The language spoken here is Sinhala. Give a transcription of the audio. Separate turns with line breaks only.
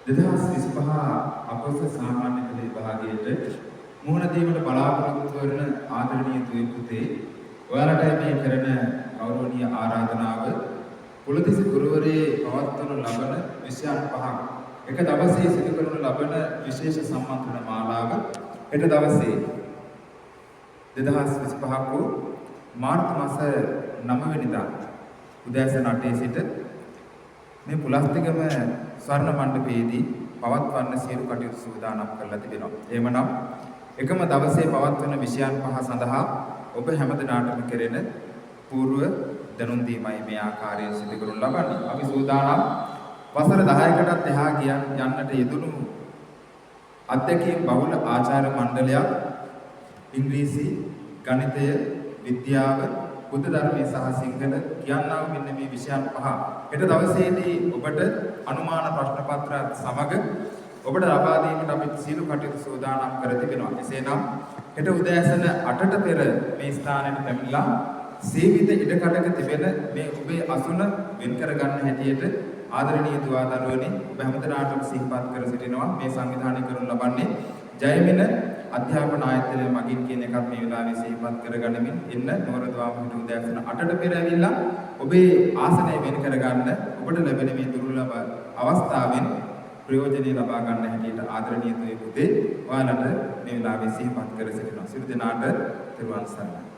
2025 අපොස සාමාන්‍ය පෙළ විභාගයට මුහුණ දීමට බලාපොරොත්තු වන ආදරණීය දුවේ පුතේ ඔයාලට මේ කරන ගෞරවනීය ආරාධනාව පොළොතිස ගුරුවරයේ පවත්වනු ලබන විෂයන් පහක් එක දවසේ සිදු කරනු ලබන විශේෂ සම්මන්ත්‍රණ මාලාව හෙට දවසේ 2025 වූ මාර්තු මාස 9 වෙනිදා උදෑසන 8 සිට මේ පුලස්තිගම ස්වර්ණ මණ්ඩපයේදී පවත්වන්න සියලු කටයුතු සූදානම් කරලා තිබෙනවා. එහෙමනම් එකම දවසේ පවත්වන විෂයන් පහ සඳහා ඔබ හැමදෙනාටම කෙරෙන పూర్ව දැනුම් දීමයි මේ ආකාරයෙන් සිදු කරනු ලබන්නේ. අපි සූදානම් වසර 10කටත් එහා යන්නට යෙදුණු අධ්‍යක්ෂක බහුල ආචාර්ය මණ්ඩලයක් ඉංග්‍රීසි, ගණිතය, විද්‍යාව, බුද්ධ ධර්මයේ සහ සිංහල කියන්නා මෙන්න මේ විෂයන් පහ හෙට දවසේදී ඔබට අනුමාන ප්‍රශ්න පත්‍රයත් සමග ඔබට ලබා දීමට අපි සියලු කටයුතු සූදානම් කර තිබෙනවා. එසේනම් හෙට උදෑසන 8ට පෙර මේ ස්ථානයට පැමිණලා සීමිත ඉඩකඩක තිබෙන මේ ඔබේ අසුන වෙන් කර ගන්න හැටියට ආදරණීය දුවා දරුවනි ඔබ හැමදෙනාටම සිහිපත් කර සිටිනවා. මේ සංවිධානය කරනු ලබන්නේ ජයමින අධ්‍යාපන ආයතනය මගින් කියන එකත් මේ වෙලාවේ සිහිපත් කරගනිමින් ඉන්න නවරදවාම හිට උදෑසන 8ට පෙර ඇවිල්ලා ඔබේ ආසනය වෙන් කරගන්න ඔබට ලැබෙන මේ දුර්ලභ අවස්ථාවෙන් ප්‍රයෝජනෙ ලබා ගන්න හැටියට ආදරණීය දුවේ පුතේ ඔයාලට මේ වෙලාවේ සිහිපත් කර සිටිනවා. සියලු දෙනාට තෙරුවන් සරණයි.